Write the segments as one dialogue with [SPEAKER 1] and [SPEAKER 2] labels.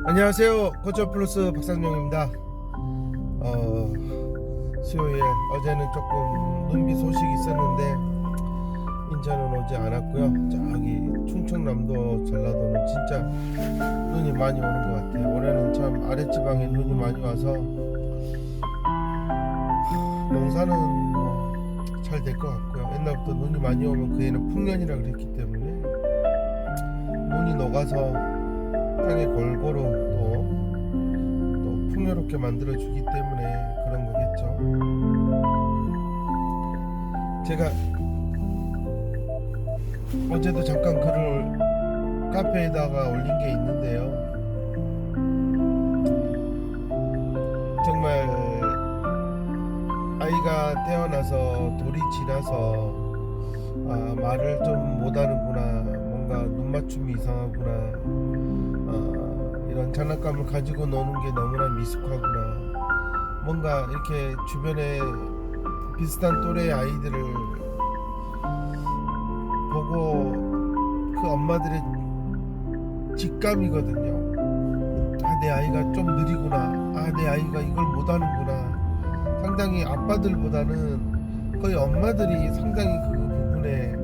[SPEAKER 1] 안녕하세요. 고쳐 플러스 박상용입니다. 수요일 어제는 조금 눈비 소식이 있었는데 인천은 오지 않았고요. 저기 충청남도 전라도는 진짜 눈이 많이 오는 것 같아요. 올해는 참 아랫지방에 눈이 많이 와서 농사는 잘 될 것 같고요. 옛날부터 눈이 많이 오면 그 애는 풍년이라 그랬기 때문에 눈이 녹아서 땅에 골고루 또 풍요롭게 만들어주기 때문에 그런 거겠죠. 제가 어제도 잠깐 글을 카페에다가 올린 게 있는데요. 정말 아이가 태어나서 돌이 지나서 말을 좀 못하는구나, 뭔가 눈 맞춤이 이상하구나, 이런 장난감을 가지고 노는 게 너무나 미숙하구나, 뭔가 이렇게 주변에 비슷한 또래의 아이들을 보고 그 엄마들의 직감이거든요. 내 아이가 좀 느리구나, 내 아이가 이걸 못하는구나. 상당히 아빠들보다는 거의 엄마들이 상당히 그 부분에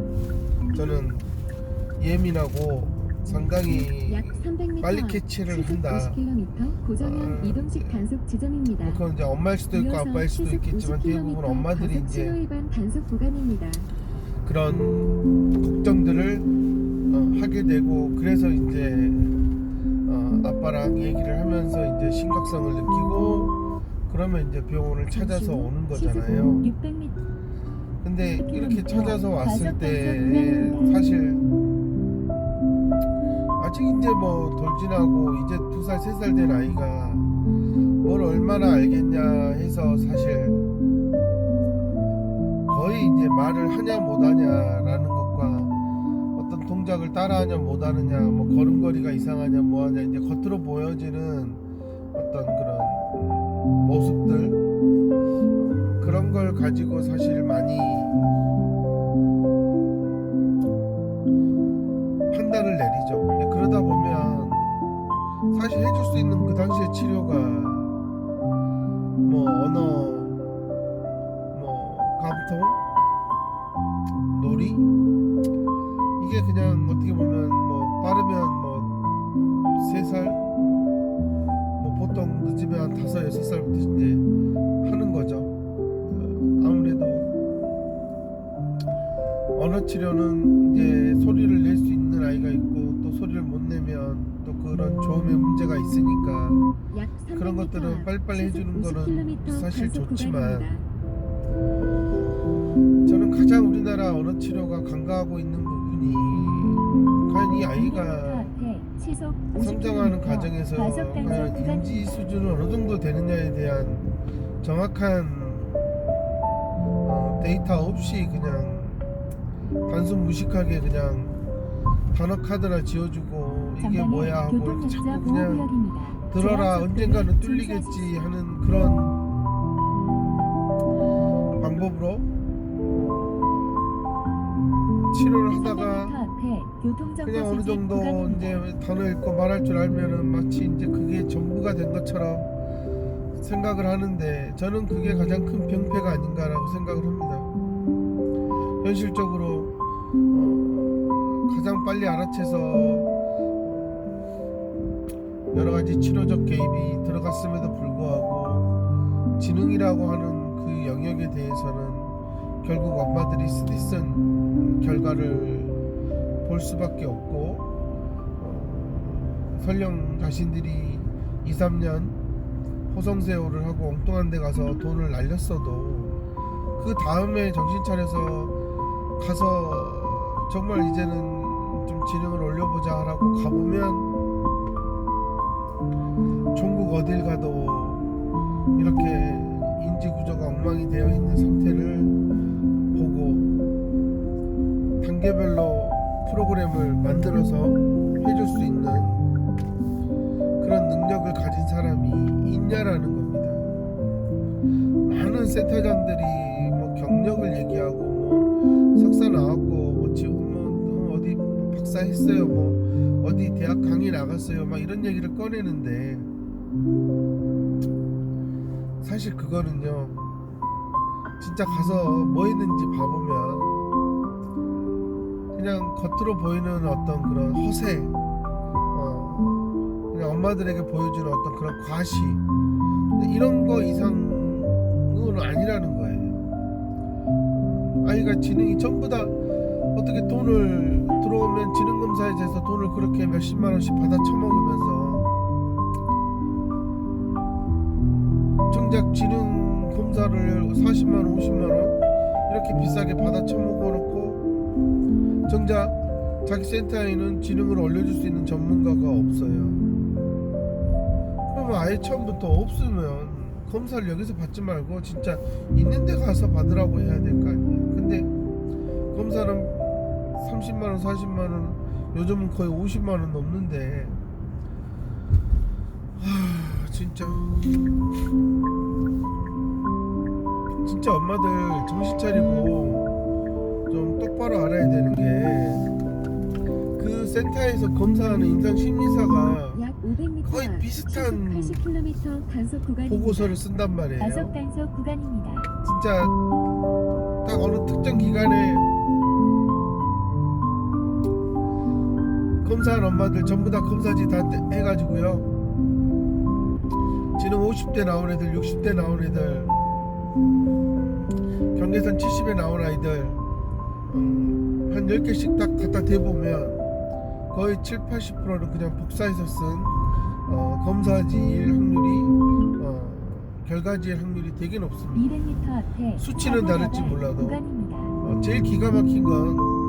[SPEAKER 1] 저는 예민하고 상당히 빨리 캐치를 한다.
[SPEAKER 2] 50km 고정형 이동식 단속 지점입니다.
[SPEAKER 1] 그건 이제 엄마일 수도 있고 아빠일 수도 있겠지만 대부분 엄마들이 이제
[SPEAKER 2] 위반 단속 구간입니다.
[SPEAKER 1] 그런 걱정들을 하게 되고, 그래서 이제 아빠랑 얘기를 하면서 이제 심각성을 느끼고 그러면 이제 병원을 찾아서 오는 거잖아요.
[SPEAKER 2] 600m.
[SPEAKER 1] 근데 이렇게 찾아서 왔을 때 사실 아직 이제 돌 지나고 이제 2살 3살 된 아이가 뭘 얼마나 알겠냐 해서 사실 거의 이제 말을 하냐 못하냐라는 것과 어떤 동작을 따라하냐 못하느냐, 걸음걸이가 이상하냐 뭐하냐, 이제 겉으로 보여지는 어떤 그런 모습들, 그런 걸 가지고 사실 많이 판단을 내리죠. 그러다 보면 사실 해줄 수 있는 그 당시의 치료가 언어, 감통, 놀이, 이게 그냥 어떻게 보면 빠르면 3살, 보통 늦으면 한 5, 6살부터 이제 하는 거죠. 아무래도 언어 치료는 이제 소리를 낼 수 있는 아이가 있고 또 소리를 못 내면 또 그런 조음의 문제가 있으니까 그런 것들은 빨리빨리 해주는 거는 사실 좋지만, 저는 가장 우리나라 언어 치료가 간과하고 있는 부분이 과연 이 아이가 성장하는 과정에서 과연 인지 수준은 어느 정도 되느냐에 대한 정확한 데이터 없이 그냥 단순 무식하게 그냥 단어 카드나 지어주고 이게 뭐야 하고 이렇게 자꾸 그냥 들어라 언젠가는 뚫리겠지 하는 그런 방법으로 치료를 하다가 그냥 어느 정도 이제 단어 읽고 말할 줄 알면은 마치 이제 그게 전부가 된 것처럼 생각을 하는데, 저는 그게 가장 큰 병폐가 아닌가라고 생각을 합니다. 현실적으로 가장 빨리 알아채서 여러 가지 치료적 개입이 들어갔음에도 불구하고 지능이라고 하는 그 영역에 대해서는 결국 엄마들이 쓰디쓴 결과를 볼 수밖에 없고, 설령 자신들이 2, 3년 호성세월을 하고 엉뚱한 데 가서 돈을 날렸어도 그 다음에 정신 차려서 가서 정말 이제는 좀 지능을 올려보자 하라고 가보면 전국 어딜 가도 이렇게 인지구조가 엉망이 되어 있는 상태를 보고 단계별로 프로그램을 만들어서 해줄 수 있는 그런 능력을 가진 사람이 있냐라는 겁니다. 많은 센터장들이 경력을 얘기하고 석사 나왔고 지금 어디 박사 했어요, 어디 대학 강의 나갔어요 막 이런 얘기를 꺼내는데 사실 그거는요 진짜 가서 뭐 했는지 봐보면 그냥 겉으로 보이는 어떤 그런 허세 그냥 엄마들에게 보여주는 어떤 그런 과시 이런 거 이상은 아니라는 거예요. 아이가 지능이 전부 다 어떻게 돈을 들어오면 지능검사에서 돈을 그렇게 몇십만 원씩 받아 처먹으면서 정작 지능검사를 40만 원 50만 원 이렇게 비싸게 받아 처먹어 놓고 정작 자기 센터에는 지능을 올려줄 수 있는 전문가가 없어요. 그러면 아예 처음부터 없으면 검사를 여기서 받지 말고 진짜 있는 데 가서 받으라고 해야 될 거 아니에요. 근데 검사는 30만원 40만원 요즘은 거의 50만원 넘는데 진짜 엄마들 정신 차리고 좀 똑바로 알아야 되는 게 그 센터에서 검사하는 임상심리사가
[SPEAKER 2] 약 500m
[SPEAKER 1] 거의 비슷한
[SPEAKER 2] 80km 단속 구간입니다.
[SPEAKER 1] 보고서를 쓴단 말이에요.
[SPEAKER 2] 과속 단속 구간입니다.
[SPEAKER 1] 진짜 딱 어느 특정 기간에 검사한 엄마들 전부 다 검사지 다 해가지고요 지금 50대 나온 애들 60대 나온 애들 경계선 70에 나온 아이들 한 10개씩 딱 갖다 대보면 거의 7-80%는 그냥 복사해서 쓴 검사지일 확률이 결과지일 확률이 되게 높습니다.
[SPEAKER 2] 200m 앞에
[SPEAKER 1] 수치는 다를지 몰라도
[SPEAKER 2] 구간입니다.
[SPEAKER 1] 제일 기가 막힌 건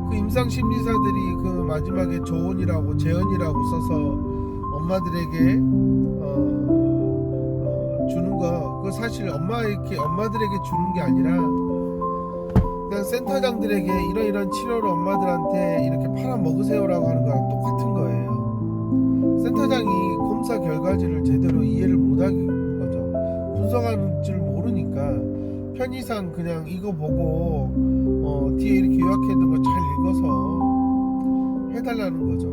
[SPEAKER 1] 그 임상심리사들이 그 마지막에 조언이라고 재언이라고 써서 엄마들에게 주는 거 그거 사실 엄마들에게 주는 게 아니라 그냥 센터장들에게 이런 치료를 엄마들한테 이렇게 팔아 먹으세요라고 하는 거랑 똑같은 거예요. 센터장이 검사 결과지를 제대로 이해를 못하는 거죠. 분석하는 줄 모르니까 편의상 그냥 이거 보고 뒤에 이렇게 요약해둔 거 잘 읽어서 해달라는 거죠.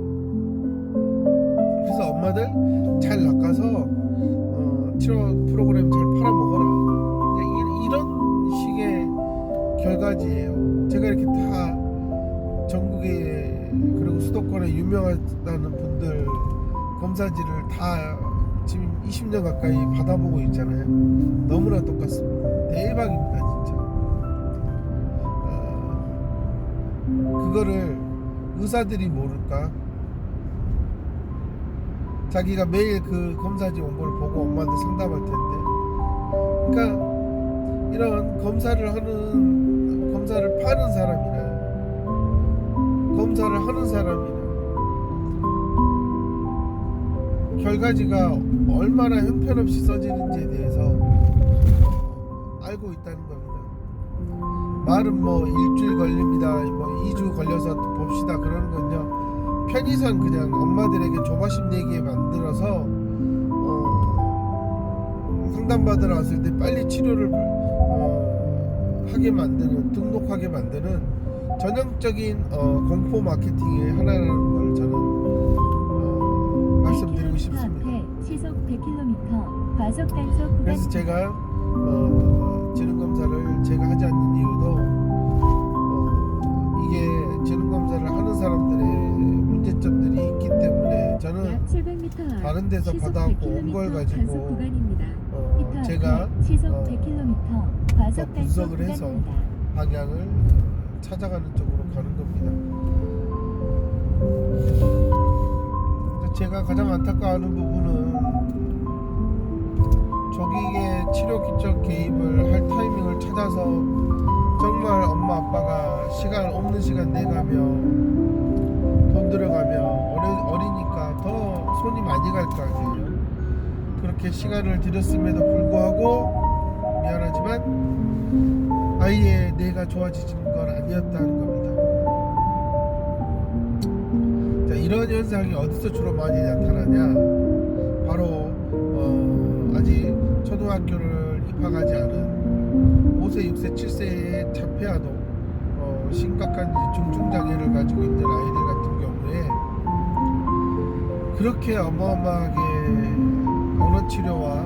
[SPEAKER 1] 그래서 엄마들 잘 낚아서 치료 프로그램 잘 팔아먹어라 이런 식의 결과지예요. 제가 이렇게 다 전국에 그리고 수도권에 유명하다는 분들 검사지를 다 지금 20년 가까이 받아보고 있잖아요. 너무나 똑같습니다. 대박입니다 진짜. 그거를 의사들이 모를까? 자기가 매일 그 검사지 온 걸 보고 엄마한테 상담할 텐데 그러니까 이런 검사를 파는 사람이나 검사를 하는 사람이나 결과지가 얼마나 형편없이 써지는지에 대해서 알고 있다는 겁니다. 말은 뭐 일주일 걸립니다, 뭐 2주 걸려서 봅시다 그러는 건요 편의상 그냥 엄마들에게 조바심 내기에 만들어서 상담받으러 왔을 때 빨리 치료를 하게 만드는 등록하게 만드는 전형적인 공포 마케팅의 하나라는 걸 저는 말씀드리고 싶습니다.
[SPEAKER 2] 시속 100km 과속 단속 구간.
[SPEAKER 1] 그래서 제가 지능검사를 제가 하지 않는 이유도 이게 지능검사를 하는 사람들의 문제점들이 있기 때문에 저는
[SPEAKER 2] 약 700m
[SPEAKER 1] 다른 데서
[SPEAKER 2] 시속
[SPEAKER 1] 받아갖고 온
[SPEAKER 2] 100km
[SPEAKER 1] 걸
[SPEAKER 2] 단속
[SPEAKER 1] 가지고
[SPEAKER 2] 구간입니다.
[SPEAKER 1] 제가
[SPEAKER 2] 시속 100km 과속 단속
[SPEAKER 1] 분석을 해서
[SPEAKER 2] 구간입니다.
[SPEAKER 1] 방향을 찾아가는 쪽으로 가는 겁니다. 제가 가장 안타까워하는 부분은 조기에 치료 기적 개입을 할 타이밍을 찾아서 정말 엄마 아빠가 없는 시간 내가며 돈 들어가며 어리니까 더 손이 많이 갈 거 아니에요. 그렇게 시간을 들였음에도 불구하고 미안하지만 아이의 뇌가 좋아지는 건 아니었다는 겁니다. 자, 이런 현상이 어디서 주로 많이 나타나냐? 바로 아직 초등학교를 입학하지 않은 5세, 6세, 7세에 자폐아동 심각한 중증장애를 가지고 있는 아이들 같은 경우에 그렇게 어마어마하게 언어 치료와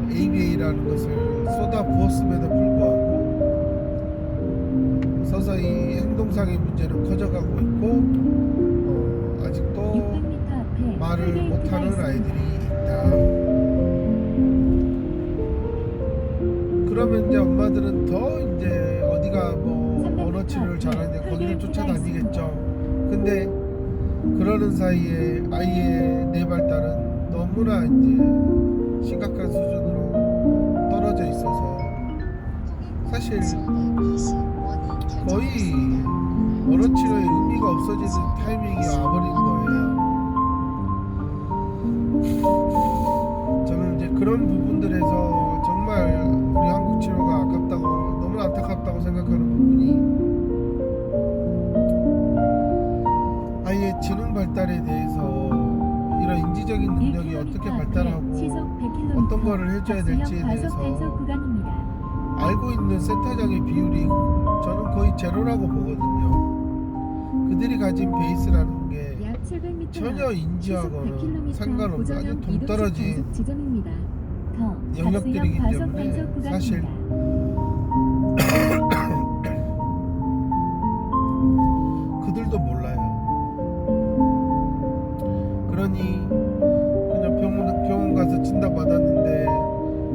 [SPEAKER 1] ABA라는 것을 쏟아 부었음에도 불구하고 서서히 행동상의 문제는 커져가고 있고 아직도
[SPEAKER 2] 600m 앞에
[SPEAKER 1] 말을
[SPEAKER 2] 톨게이트가
[SPEAKER 1] 못하는
[SPEAKER 2] 있습니다.
[SPEAKER 1] 아이들이 있다. 그러면 이제 엄마들은 더 이제 어디가 뭐 언어 치료를 잘하냐 거기를 쫓아다니겠죠. 근데 그러는 사이에 아이의 뇌 발달은 너무나 이제 심각한 수준으로 떨어져 있어서 사실 거의 언어 치료의 의미가 없어지는 타이밍이 와버린 거예요. 저는 이제 그런 부분들에서 정말 우리 한국 치료가 아깝다고 너무 안타깝다고 생각하는 부분이 아이의 지능 발달에 대해서 이런 인지적인 능력이 어떻게 발달하고 어떤 거를 해줘야 될지에 대해서 알고 있는 센터장의 비율이 저는 거의 제로라고 보거든요. 그들이 가진 베이스라는 게
[SPEAKER 2] 약 700m
[SPEAKER 1] 전혀 인지하고는 상관없는 아주 동떨어진
[SPEAKER 2] 지점입니다.
[SPEAKER 1] 영역들이기 때문에 사실 그들도 몰라요. 그러니 그냥 병원 가서 진단 받았는데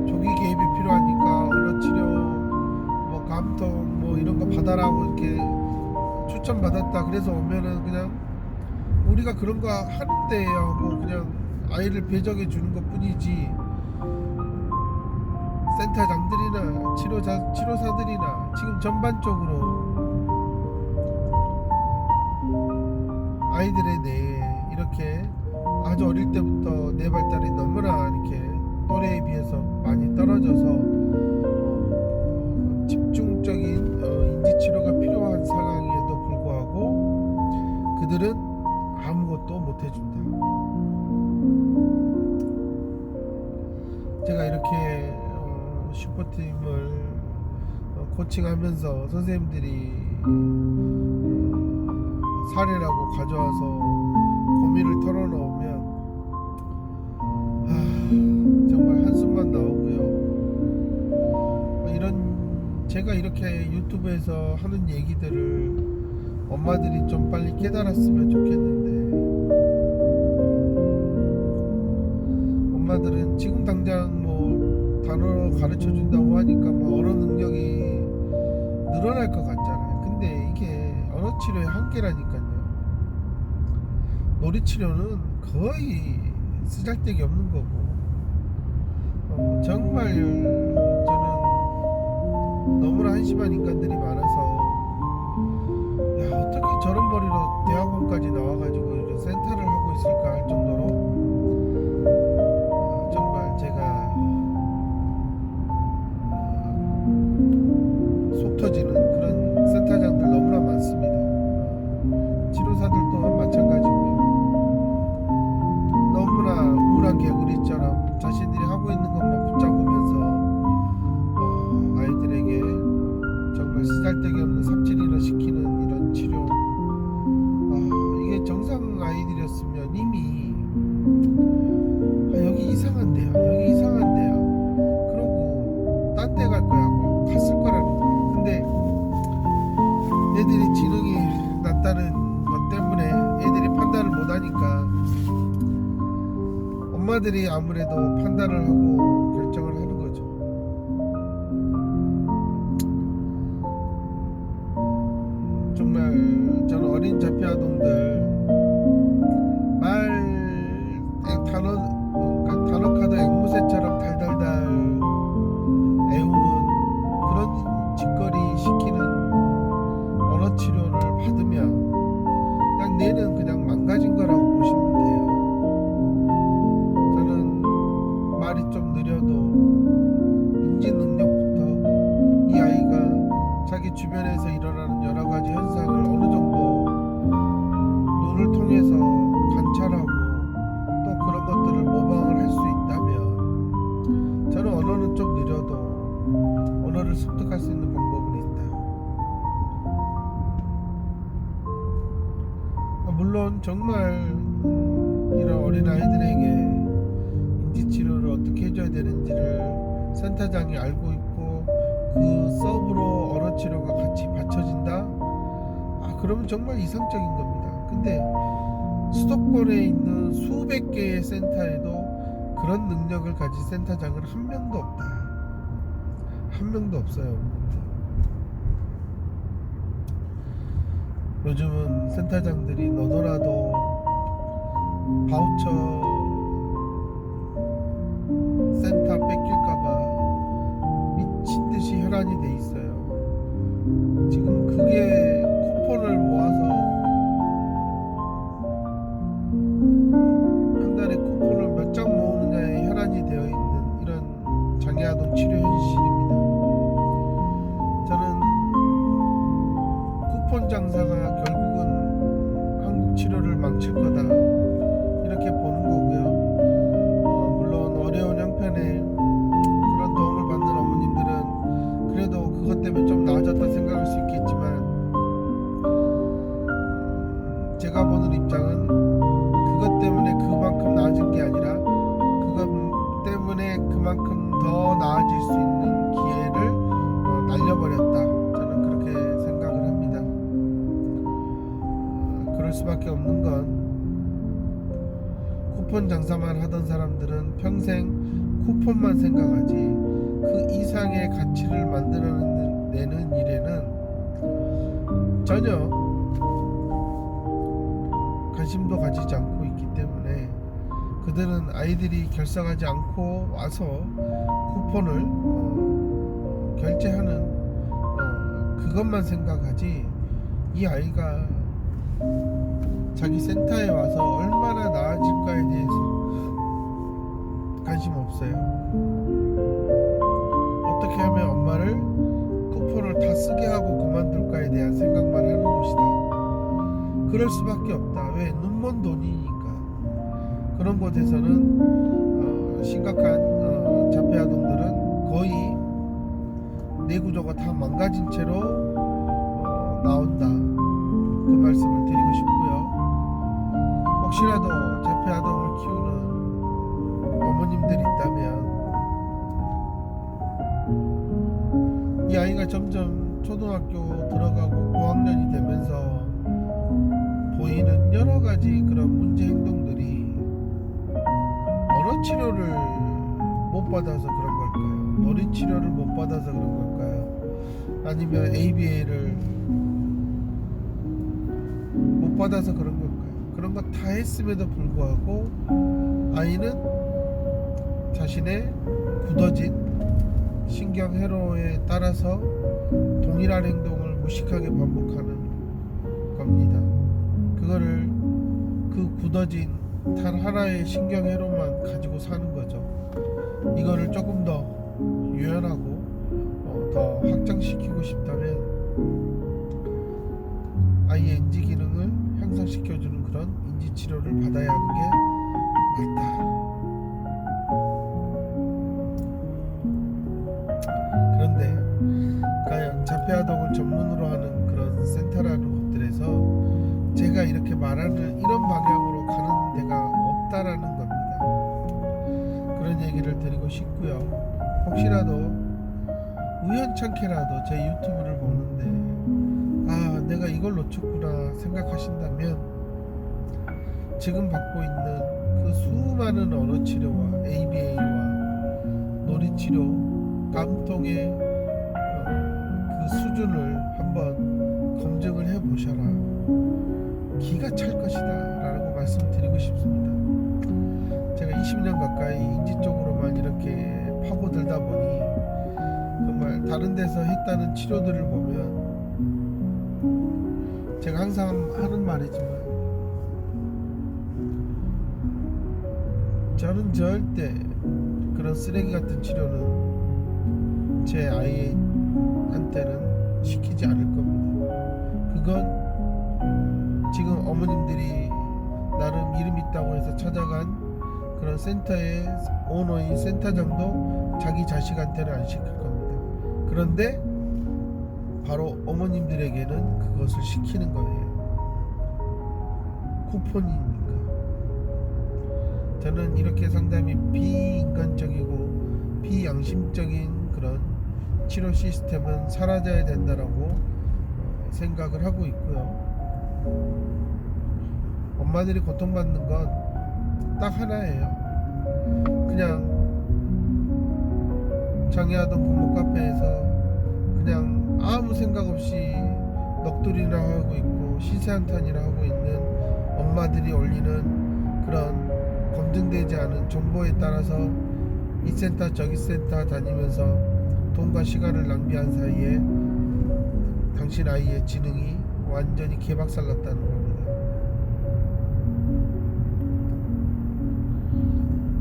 [SPEAKER 1] 조기 개입이 필요하니까 언어 치료 뭐 감통 뭐 이런 거 받아라고 이렇게 추천 받았다. 그래서 오면은 그냥 우리가 그런 거 하는데 하고 그냥 아이를 배정해 주는 것 뿐이지 센터장들이나 치료사들이나 지금 전반적으로 아이들의 뇌에 이렇게 아주 어릴 때부터 뇌 발달이 너무나 이렇게 또래에 비해서 많이 떨어져서 집중적인 인지 치료가 필요한 상황에도 불구하고 그들은 아무것도 못 해준다. 제가 이렇게 슈퍼팀을 코칭하면서 선생님들이 사례라고 가져와서 고민을 털어놓으면 정말 한숨만 나오고요. 이런 제가 이렇게 유튜브에서 하는 얘기들을 엄마들이 좀 빨리 깨달았으면 좋겠는데 엄마들은 지금 당장 뭐 단어 가르쳐 준다고 하니까 뭐 언어 능력이 늘어날 것 같잖아요. 근데 이게 언어 치료의 한계라니까요. 놀이 치료는 거의 쓰잘데기 없는 거고 정말 저는 너무나 한심한 인간들이 많아서 야 어떻게 저런 머리로 대학원까지 나와가지고 이런 센터를 하고 있을까 할 정도로 정말 제가 속 터지는 그런 센터장들 너무나 많습니다. 치료사들 또한 마찬가지고요. 너무나 우울한 개구리처럼 자신들이 하고 있는 것만 붙잡으면서 아이들에게 정말 쓰잘데기 없는 삽질이나 시키는 이런 치료 이게 정상 아이들이었으면 이미 여기 이상한데요 여기 이상한데요 그러고 딴 데 갈 거야 하고 갔을 거라는 거예요. 근데 애들이 지능이 낮다는 것 때문에 애들이 판단을 못하니까 엄마들이 아무래도 판단을 하고 결정을 하는 거죠. 정말 저는 어린 자폐아동들 단어 카드 앵무새처럼 달달달 애우는 그런 짓거리 시키는 언어 치료를 받으면 그냥 뇌는 그냥 망가진 거라고 보시면 돼요. 저는 말이 좀 느려도 인지 능력부터 이 아이가 자기 주변에서 일어나는 여러 가지 현상을 어느 정도 눈을 통해서 관찰하고 또 그런 것들을 모방을 할 수 있다면 저는 언어는 좀 느려도 언어를 습득할 수 있는 방법은 있다. 물론 정말 이런 어린아이들에게 인지치료를 어떻게 해줘야 되는지를 센터장이 알고 있고 그 서브로 언어치료가 같이 받쳐진다? 그러면 정말 이상적인 겁니다. 근데 수도권에 있는 수백 개의 센터에도 그런 능력을 가진 센터장은 한 명도 없다. 한 명도 없어요. 요즘은 센터장들이 너도나도 바우처 센터 뺏길까봐 미친듯이 혈안이 돼 있어요. 지금 그게 쿠폰을 모아서 한 달에 쿠폰을 몇 장 모으느냐에 혈안이 되어 있는 이런 장애아동 치료 현실입니다. 저는 쿠폰 장사가 결국은 한국 치료를 망칠 거다 이렇게 보는 거고요. 물론 어려운 형편에 그런 도움을 받는 어머님들은 그래도 그것 때문에 좀 나아졌다 생각할 수 있겠지만 제가 보는 입장은 그것 때문에 그만큼 나아진 게 아니라 그것 때문에 그만큼 더 나아질 수 있는 기회를 날려버렸다. 저는 그렇게 생각을 합니다. 그럴 수밖에 없는 건 쿠폰 장사만 하던 사람들은 평생 쿠폰만 생각하지 그 이상의 가치를 만들어내는 일에는 전혀 관심도 가지지 않고 있기 때문에 그들은 아이들이 결석하지 않고 와서 쿠폰을 결제하는 그것만 생각하지 이 아이가 자기 센터에 와서 얼마나 나아질까에 대해서 관심 없어요. 어떻게 하면 엄마를 쿠폰을 다 쓰게 하고 그만둘까에 대한 생각만 하는 곳이다. 그럴 수밖에 없다. 왜? 눈먼 돈이니까. 그런 곳에서는 심각한 자폐 아동들은 거의 뇌구조가 다 망가진 채로 나온다. 그 말씀을 드리고 싶고요. 혹시라도 자폐 아동을 키우는 어머님들이 있다면 이 아이가 점점 초등학교 들어가고 고학년이 되면서 보이는 여러 가지 그런 문제 행동들이 언어 치료를 못 받아서 그런 걸까요? 놀이 치료를 못 받아서 그런 걸까요? 아니면 ABA를 못 받아서 그런 걸까요? 그런 거 다 했음에도 불구하고 아이는 자신의 굳어진 신경 회로에 따라서 동일한 행동을 무식하게 반복하는 겁니다. 그거를 그 굳어진 단 하나의 신경 회로만 가지고 사는 거죠. 이거를 조금 더 유연하고 더 확장시키고 싶다면 아이의 인지 기능을 향상시켜주는 그런 인지 치료를 받아야 하는 게 맞다. 그런데 과연 자폐 아동을 전문으로 하는 그런 센터라는 곳들에서 제가 이렇게 말하는 이런 방향으로 가는 데가 없다라는 겁니다. 그런 얘기를 드리고 싶고요. 혹시라도 우연찮게라도 제 유튜브를 보는데 내가 이걸 놓쳤구나 생각하신다면 지금 받고 있는 그 수많은 언어치료와 ABA와 놀이치료 깜통의 그 수준을 한번 검증을 해보셔라. 기가 찰 것이다 라고 말씀드리고 싶습니다. 제가 20년 가까이 인지 쪽으로만 이렇게 파고들다 보니 정말 다른 데서 했다는 치료들을 보면 제가 항상 하는 말이지만 저는 절대 그런 쓰레기 같은 치료는 제 아이한테는 시키지 않을 겁니다. 그건 지금 어머님들이 나름 이름 있다고 해서 찾아간 그런 센터의 오너인 센터장도 자기 자식한테는 안 시킬 겁니다. 그런데 바로 어머님들에게는 그것을 시키는 거예요. 쿠폰이니까. 저는 이렇게 상당히 비인간적이고 비양심적인 그런 치료 시스템은 사라져야 된다라고 생각을 하고 있고요. 엄마들이 고통받는 건 딱 하나예요. 그냥 장애아동 부모 카페에서 그냥 아무 생각 없이 넋두리나 하고 있고 시세한탄이나 하고 있는 엄마들이 올리는 그런 검증되지 않은 정보에 따라서 이 센터 저기 센터 다니면서 돈과 시간을 낭비한 사이에 당신 아이의 지능이 완전히 개박살났다는 겁니다.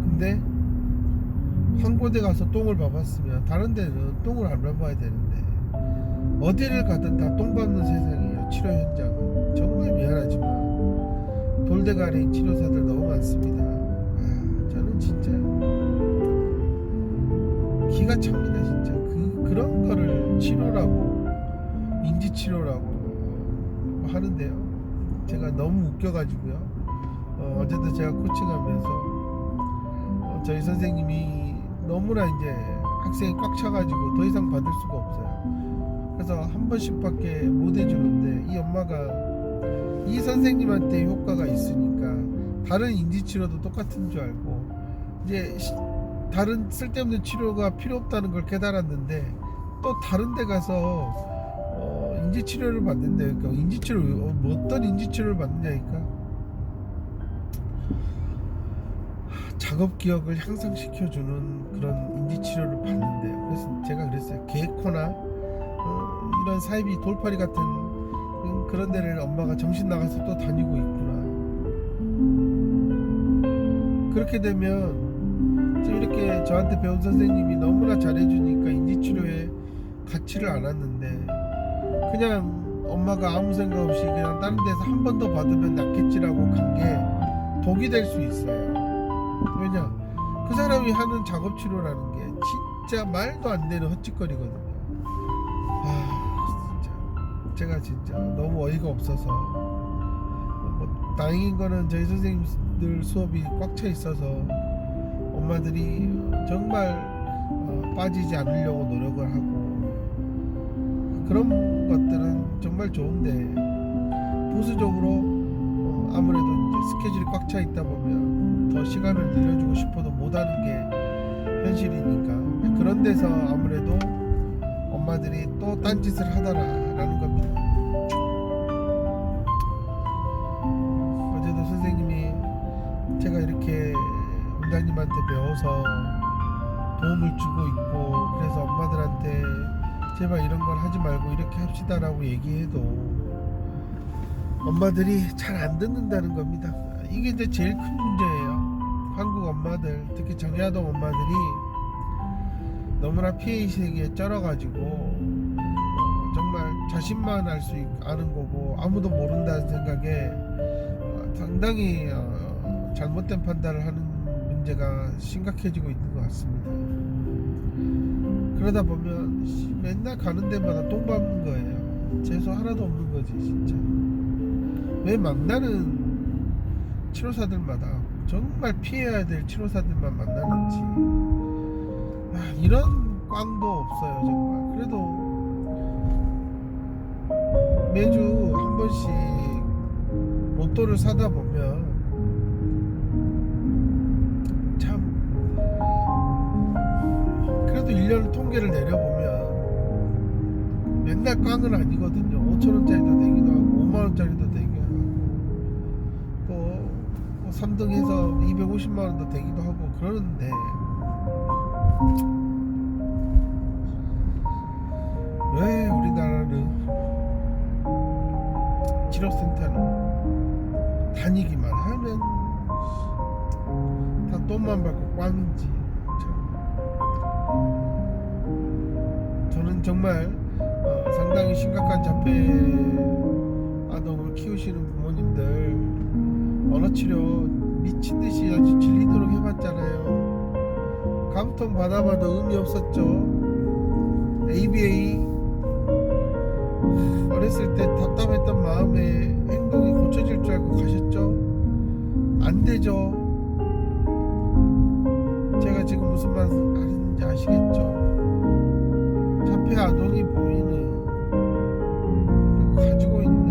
[SPEAKER 1] 근데 한 곳에 가서 똥을 봐봤으면 다른 데는 똥을 안 봐봐야 되는데 어디를 가든 다 똥 밟는 세상이에요. 치료 현장은 정말 미안하지만 돌대가리인 치료사들 너무 많습니다. 저는 진짜 기가 찹니다. 진짜 그런 거를 치료라고 인지치료라고 하는데요. 제가 너무 웃겨가지고요. 어제도 제가 코칭하면서 저희 선생님이 너무나 이제 학생이 꽉 차가지고 더 이상 받을 수가 없어요. 그래서 한 번씩밖에 못 해주는데 이 엄마가 이 선생님한테 효과가 있으니까 다른 인지치료도 똑같은 줄 알고 이제 다른 쓸데없는 치료가 필요 없다는 걸 깨달았는데 또 다른 데 가서 인지치료를 받는다니까. 그러니까 인지치료 어떤 인지치료를 받느냐니까 작업 기억을 향상시켜주는 그런 인지치료를 받는데요. 그래서 제가 그랬어요. 개코나 이런 사이비 돌팔이 같은 그런 데를 엄마가 정신 나가서 또 다니고 있구나. 그렇게 되면 지금 이렇게 저한테 배운 선생님이 너무나 잘해주니까 인지치료에 가치를 알았는데 그냥 엄마가 아무 생각 없이 그냥 다른 데서 한 번 더 받으면 낫겠지라고 간 게 독이 될 수 있어요. 왜냐? 그 사람이 하는 작업 치료라는 게 진짜 말도 안 되는 헛짓거리거든요. 제가 진짜 너무 어이가 없어서 뭐 다행인 거는 저희 선생님들 수업이 꽉 차 있어서 엄마들이 정말 빠지지 않으려고 노력을 하고 그런 것들은 정말 좋은데 부수적으로 아무래도 이제 스케줄이 꽉 차 있다 보면 더 시간을 늘려주고 싶어도 못하는 게 현실이니까 그런 데서 아무래도 엄마들이 또 딴짓을 하더라라는 겁니다. 어제도 선생님이 제가 이렇게 원장님한테 배워서 도움을 주고 있고 그래서 엄마들한테 제발 이런 걸 하지 말고 이렇게 합시다라고 얘기해도 엄마들이 잘 안 듣는다는 겁니다. 이게 이제 제일 큰 문제예요. 한국 엄마들, 특히 장애아동 엄마들이 너무나 피해의식에 쩔어가지고 정말 자신만 알 수 아는 거고 아무도 모른다는 생각에 상당히 잘못된 판단을 하는 문제가 심각해지고 있는 것 같습니다. 그러다 보면 맨날 가는 데마다 똥 밟는 거예요. 재수 하나도 없는 거지 진짜. 왜 만나는 치료사들마다 정말 피해야 될 치료사들만 만나는지 이런 꽝도 없어요 정말. 그래도 매주 한 번씩 로또를 사다 보면 참 그래도 1년 통계를 내려보면 맨날 꽝은 아니거든요. 5,000원짜리도 되기도 하고 5만원짜리도 되기도 하고 또 3등해서 250만원도 되기도 하고 그러는데 왜 우리나라는 치료센터는 다니기만 하면 다 돈만 받고 꽝인지 참. 저는 정말 상당히 심각한 자폐 아동을 키우시는 부모님들 언어치료 미친듯이 아주 질리도록 해봤잖아요. 감통 받아봐도 의미 없었죠. ABA 어렸을 때 답답했던 마음에 행동이 고쳐질 줄 알고 가셨죠? 안 되죠. 제가 지금 무슨 말 하는지 아시겠죠? 자폐 아동이 보이는 그리고 가지고 있는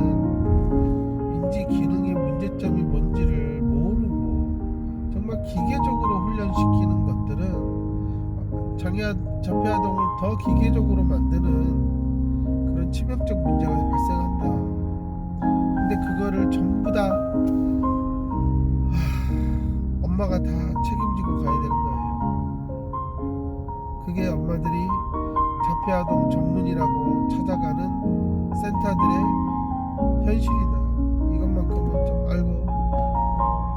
[SPEAKER 1] 인지 기능의 문제점이 뭔지를 모르고 정말 기계적으로 훈련시키는 것들은 자폐 아동을 더 기계적으로 만드는 그런 치명적 문제가 발생한다. 근데 그거를 전부 다 엄마가 다 책임지고 가야 되는 거예요. 그게 엄마들이 자폐아동 전문이라고 찾아가는 센터들의 현실이다. 이것만큼은 좀 알고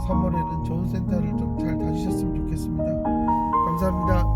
[SPEAKER 1] 3월에는 좋은 센터를 좀 잘 다니셨으면 좋겠습니다. 감사합니다.